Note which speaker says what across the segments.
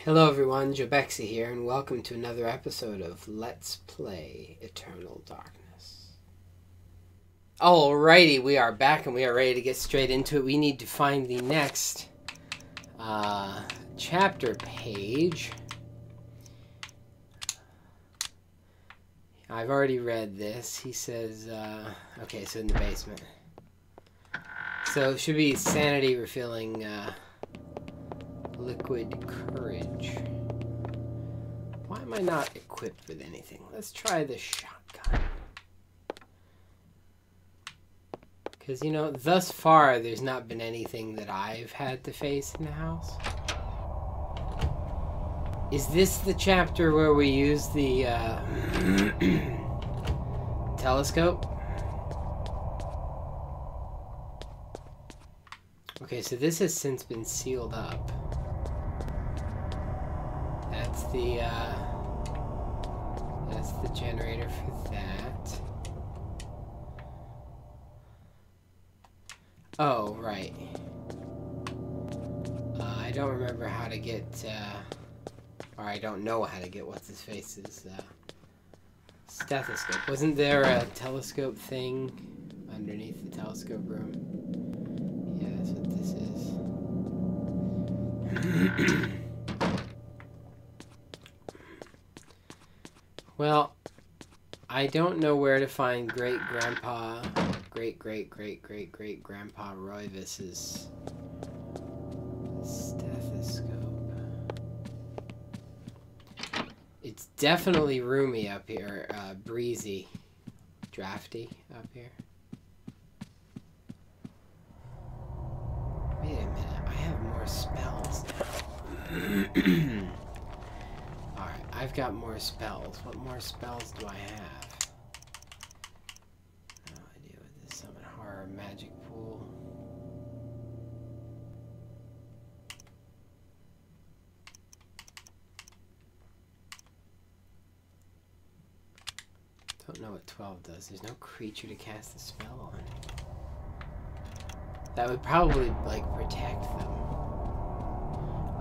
Speaker 1: Hello everyone, Jobexi here, and welcome to another episode of Let's Play Eternal Darkness. Alrighty, we are back and we are ready to get straight into it. We need to find the next chapter page. I've already read this. He says, okay, so in the basement. So it should be sanity refilling liquid courage. Why am I not equipped with anything? Let's try the shotgun. Because, you know, thus far there's not been anything that I've had to face in the house. Is this the chapter where we use the telescope? Okay, so this has since been sealed up. That's the generator for that. Oh, right. I don't remember how to get, or I don't know how to get what's-his-face's stethoscope. Wasn't there a telescope thing underneath the telescope room? Yeah, that's what this is. Well, I don't know where to find great-grandpa, great-great-great-great-great-grandpa Royvis's stethoscope. It's definitely roomy up here, breezy, drafty up here. Wait a minute, I have more spells now. Alright, I've got more spells. What more spells do I have? No idea what this summon horror magic pool. Don't know what 12 does. There's no creature to cast a spell on. That would probably, like, protect them.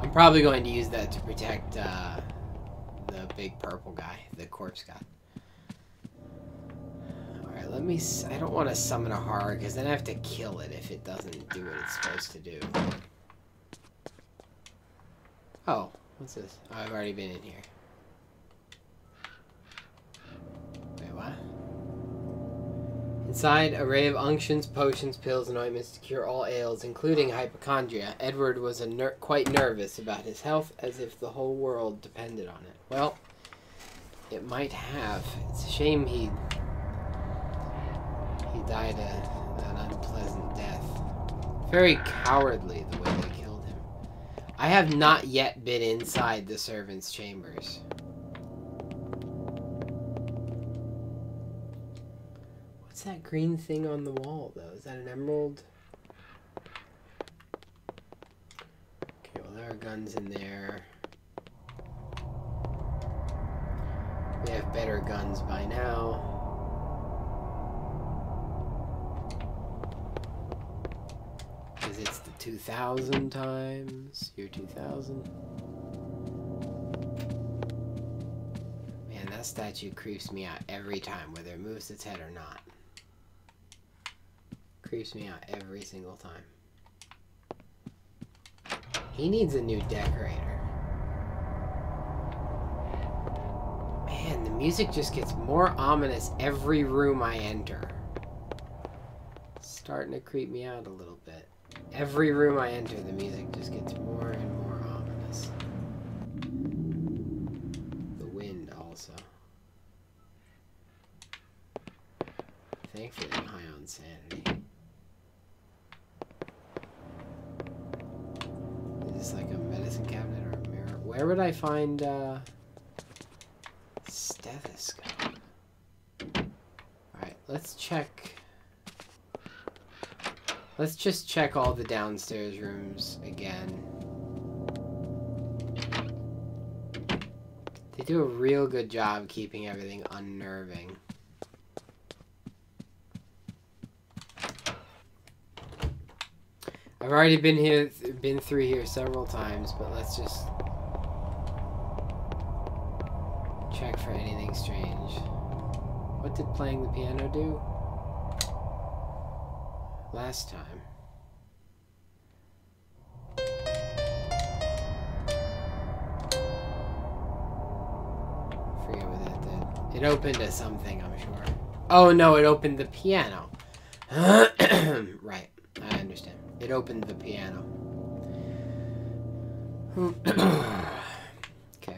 Speaker 1: I'm probably going to use that to protect, the big purple guy, the corpse guy. Alright, let me... I don't want to summon a horror, because then I have to kill it if it doesn't do what it's supposed to do. Oh, what's this? Oh, I've already been in here. Wait, what? Inside, array of unctions, potions, pills, and ointments to cure all ails, including hypochondria. Edward was quite nervous about his health, as if the whole world depended on it. Well, it might have. It's a shame he died an unpleasant death. Very cowardly the way they killed him. I have not yet been inside the servants' chambers. What's that green thing on the wall, though? Is that an emerald? Okay, well, there are guns in there. We have better guns by now. Because it's the 2000 times. Year 2000. Man, that statue creeps me out every time, whether it moves its head or not. Creeps me out every single time. He needs a new decorator. Man, the music just gets more ominous every room I enter. It's starting to creep me out a little bit. Every room I enter, the music just gets more and more ominous. The wind also. Thankfully, I'm high on sanity. Is this like a medicine cabinet or a mirror? Where would I find, stethoscope? Alright, let's check. Let's just check all the downstairs rooms again. They do a real good job keeping everything unnerving. I've already been through here several times, but let's just check for anything strange. What did playing the piano do last time? Forget what that did. It opened a something, I'm sure. Oh no, it opened the piano. Right, I understand. It opened the piano. Okay.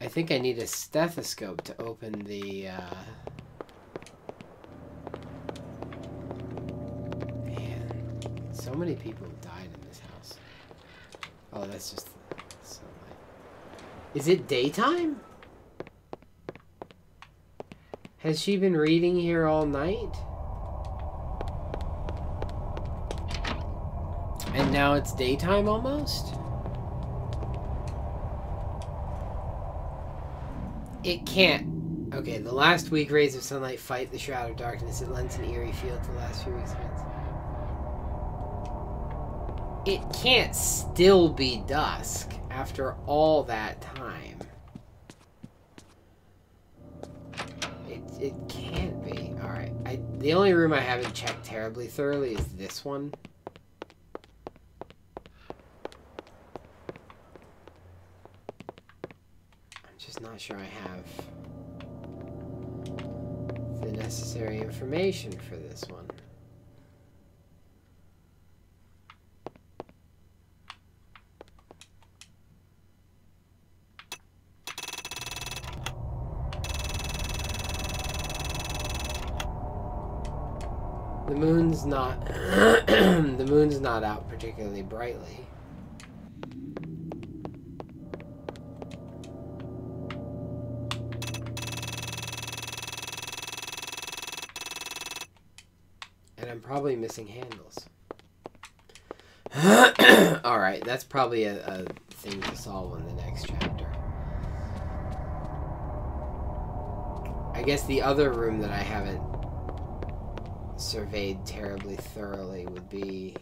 Speaker 1: I think I need a stethoscope to open the, Man, so many people have died in this house. Oh, that's just sunlight. Is it daytime? Has she been reading here all night? And now it's daytime almost? It can't. Okay, the last weak rays of sunlight fight the shroud of darkness. It lends an eerie feel to the last few weeks. It can't still be dusk after all that time. It can't be. Alright. The only room I haven't checked terribly thoroughly is this one. I'm just not sure I have the necessary information for this one. The moon's not the moon's not out particularly brightly. And I'm probably missing handles. Alright, that's probably a thing to solve in the next chapter. I guess the other room that I haven't surveyed terribly thoroughly would be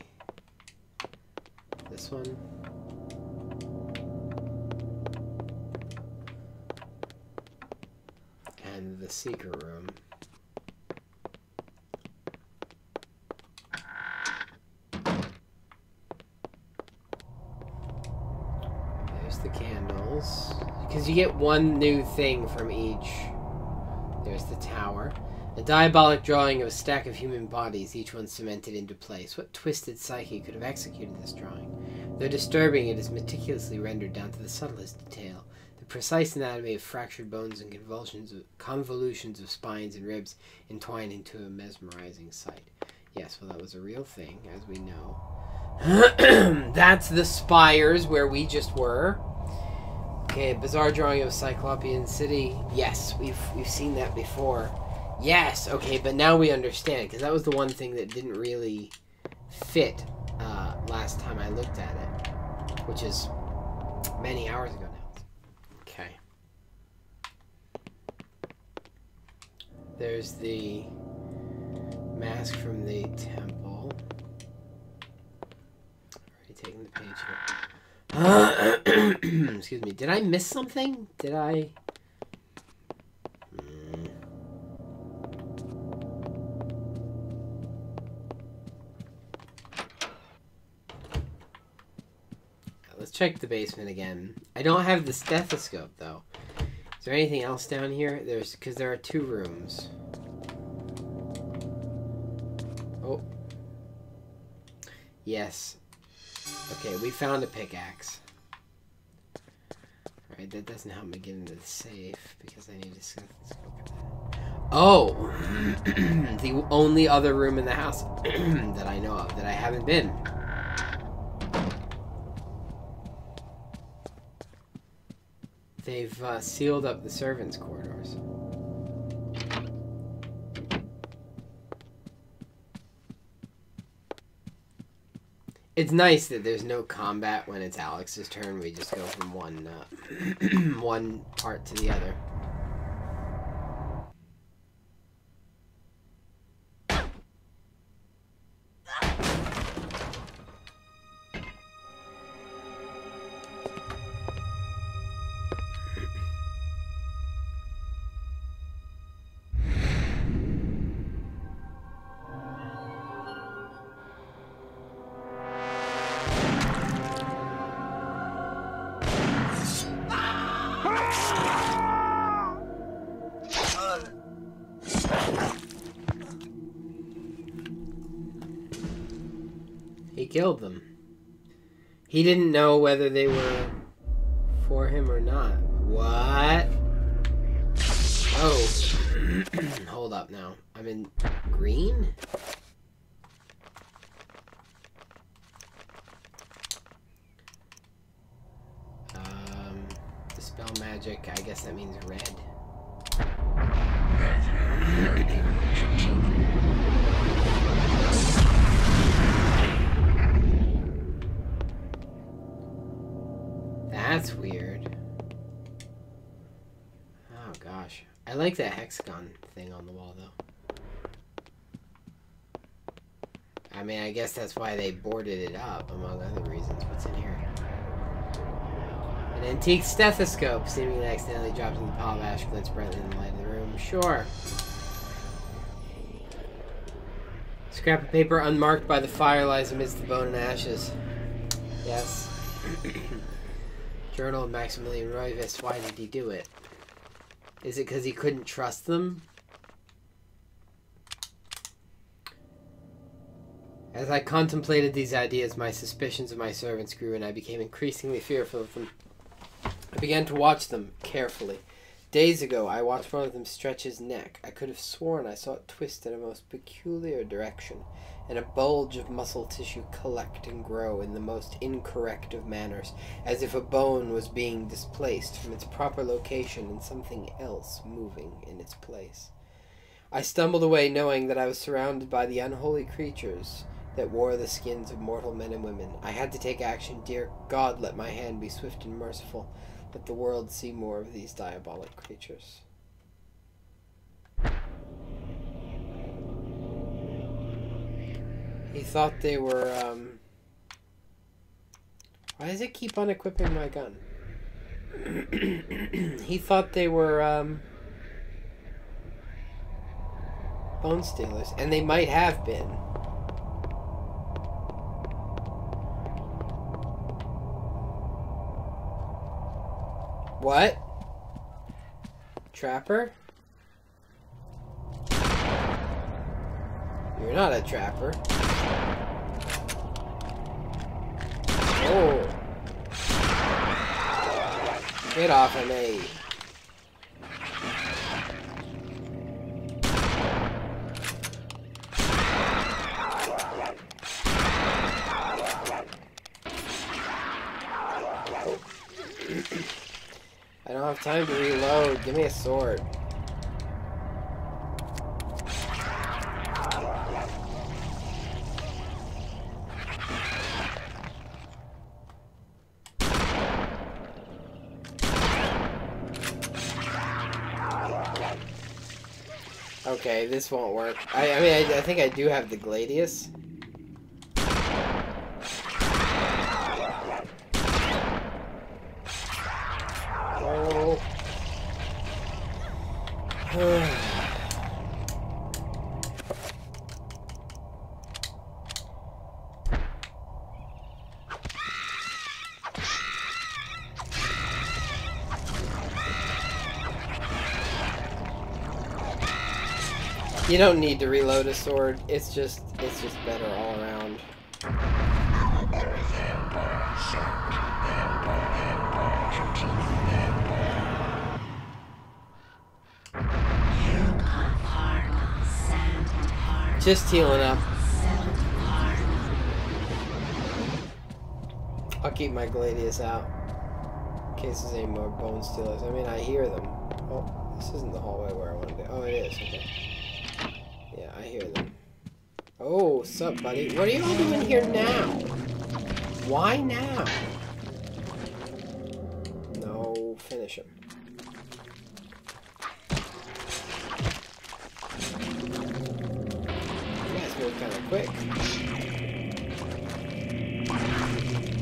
Speaker 1: this one. And the secret room. There's the candles. Because you get one new thing from each. There's the tower. A diabolic drawing of a stack of human bodies, each one cemented into place. What twisted psyche could have executed this drawing? Though disturbing, it is meticulously rendered down to the subtlest detail. The precise anatomy of fractured bones and convolutions of spines and ribs entwine into a mesmerizing sight. Yes, well, that was a real thing, as we know. That's the spires where we just were. Okay, bizarre drawing of a Cyclopean city. Yes, we've seen that before. Yes, okay, but now we understand, because that was the one thing that didn't really fit last time I looked at it, which is many hours ago now. Okay. There's the mask from the temple. Already taking the page here. Excuse me, did I miss something? Did I... Let's check the basement again. I don't have the stethoscope, though. Is there anything else down here? Because there are two rooms. Oh. Yes. Okay, we found a pickaxe. Alright, that doesn't help me get into the safe, because I need a stethoscope for that. Oh! The only other room in the house that I know of that I haven't been. They've sealed up the servants' corridors. It's nice that there's no combat when it's Alex's turn. We just go from one one part to the other. He killed them. He didn't know whether they were for him or not. What? Oh. Hold up now. I'm in green? Dispel magic. I guess that means red. That's weird. Oh gosh. I like that hexagon thing on the wall though. I mean, I guess that's why they boarded it up, among other reasons. What's in here? An antique stethoscope, seemingly accidentally dropped in the pile of ash, glints brightly in the light of the room. Sure. Scrap of paper unmarked by the fire lies amidst the bone and ashes. Yes. Journal of Maximilian Royvis. Why did he do it? Is it because he couldn't trust them? As I contemplated these ideas, my suspicions of my servants grew, and I became increasingly fearful of them. I began to watch them carefully. Days ago, I watched one of them stretch his neck. I could have sworn I saw it twist in a most peculiar direction, and a bulge of muscle tissue collect and grow in the most incorrect of manners, as if a bone was being displaced from its proper location and something else moving in its place. I stumbled away knowing that I was surrounded by the unholy creatures that wore the skins of mortal men and women. I had to take action. Dear God, let my hand be swift and merciful. Let the world see more of these diabolic creatures. He thought they were, Why does it keep on equipping my gun? He thought they were, bone stealers, and they might have been. What? Trapper? You're not a trapper. Oh. Get off of me. I don't have time to reload. Give me a sword. Okay, this won't work. I mean, I think I do have the Gladius. Oh. You don't need to reload a sword. It's just better all around. Just healing up. I'll keep my Gladius out in case there's any more bone stealers. I mean, I hear them. Oh, this isn't the hallway where I want to go. Oh, it is. Okay. Yeah, I hear them. Oh, sup, buddy? What are you all doing here now? Why now? No, finish him. You guys move kind of quick.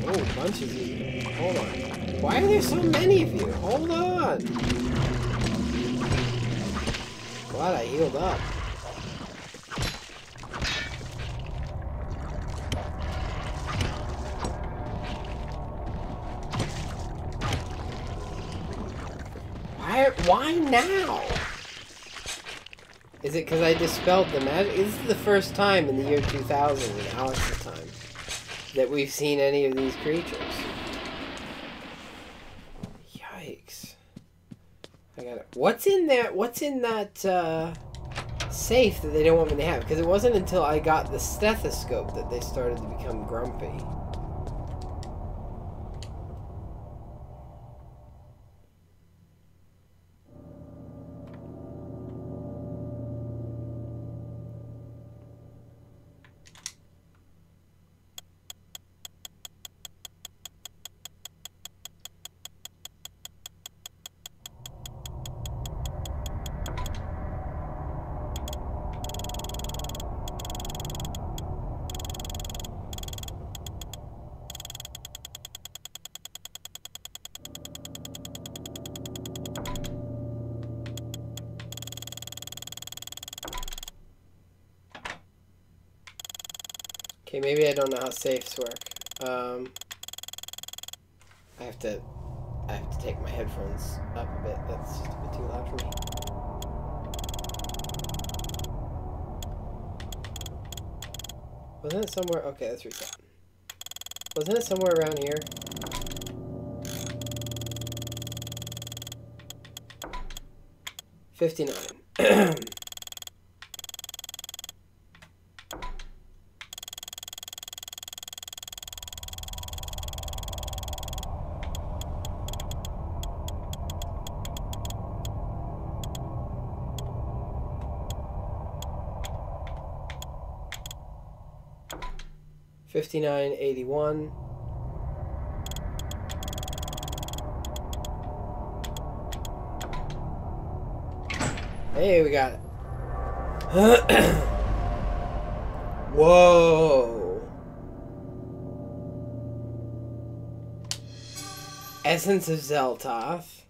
Speaker 1: Oh, bunches of you. Hold on. Why are there so many of you? Hold on. Glad I healed up. Why now? Is it because I dispelled the magic? This is the first time in the year 2000 in Alex's time that we've seen any of these creatures. Yikes. I got it. What's in there? What's in that safe that they don't want me to have? Because it wasn't until I got the stethoscope that they started to become grumpy. Okay, maybe I don't know how safes work. I have to take my headphones up a bit. That's just a bit too loud for me. Wasn't it somewhere? Okay, let's reset. Wasn't it somewhere around here? $59. 5981. Hey, we got it. Whoa. Essence of Zeltoth.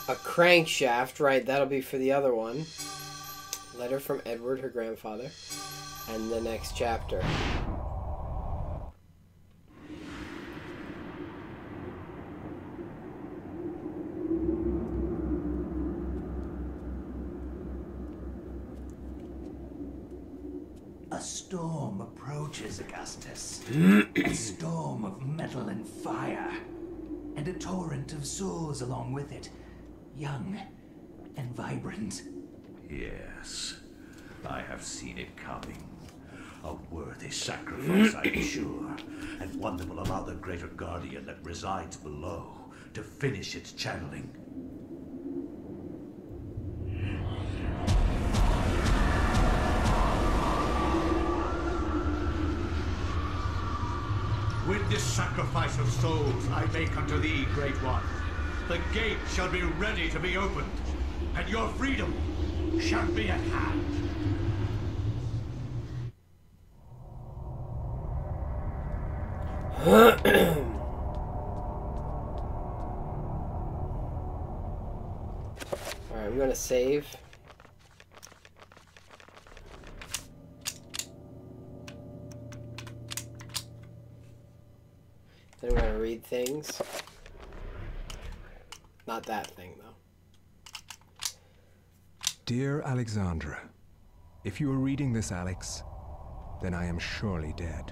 Speaker 1: A crankshaft, right, that'll be for the other one. Letter from Edward, her grandfather. And the next chapter.
Speaker 2: A storm approaches, Augustus. A storm of metal and fire. And a torrent of souls along with it. Young and vibrant.
Speaker 3: Yes, I have seen it coming. A worthy sacrifice, I'm sure, and one that will allow the greater guardian that resides below to finish its channeling. With this sacrifice of souls I make unto thee, Great One, the gate shall be ready to be opened, and your freedom shall be at hand.
Speaker 1: Alright, I'm gonna save. Then I'm gonna read things. Not that thing, though.
Speaker 4: Dear Alexandra, if you are reading this, Alex, then I am surely dead.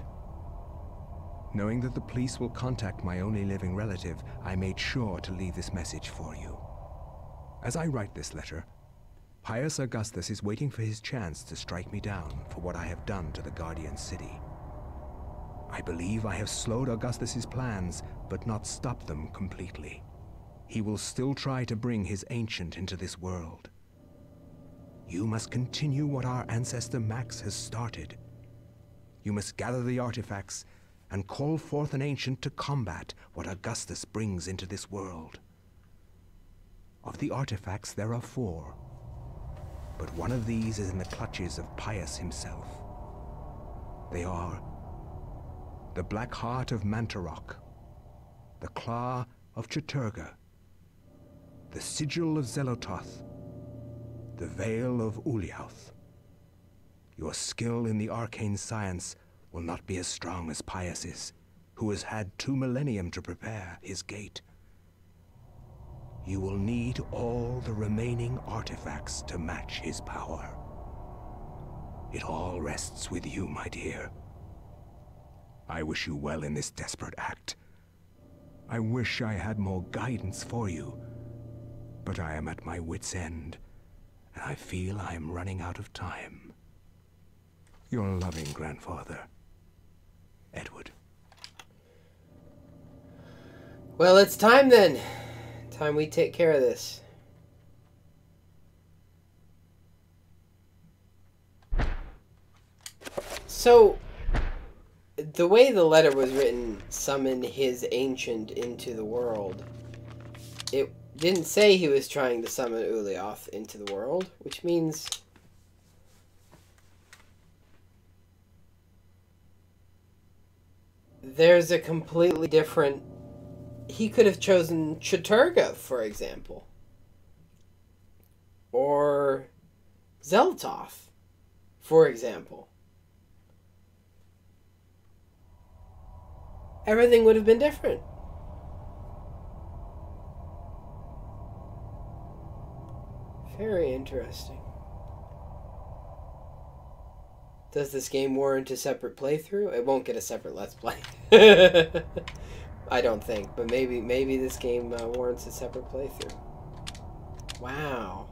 Speaker 4: Knowing that the police will contact my only living relative, I made sure to leave this message for you. As I write this letter, Pius Augustus is waiting for his chance to strike me down for what I have done to the Guardian City. I believe I have slowed Augustus's plans, but not stopped them completely. He will still try to bring his ancient into this world. You must continue what our ancestor Max has started. You must gather the artifacts and call forth an ancient to combat what Augustus brings into this world. Of the artifacts, there are 4, but one of these is in the clutches of Pius himself. They are the Black Heart of Mantarok, the Claw of Chiturga, the Sigil of Zelototh, the Veil of Uliauth. Your skill in the arcane science will not be as strong as Pius's, who has had 2 millennium to prepare his gate. You will need all the remaining artifacts to match his power. It all rests with you, my dear. I wish you well in this desperate act. I wish I had more guidance for you, but I am at my wit's end, and I feel I am running out of time. Your loving grandfather, Edward.
Speaker 1: Well, it's time then. Time we take care of this. So, the way the letter was written, summon his ancient into the world, it didn't say he was trying to summon Ulyaoth into the world, which means there's a completely different... He could have chosen Chattur'gha, for example. Or Zeltoth, for example. Everything would have been different. Very interesting. Does this game warrant a separate playthrough? It won't get a separate Let's Play. I don't think, but maybe this game warrants a separate playthrough. Wow.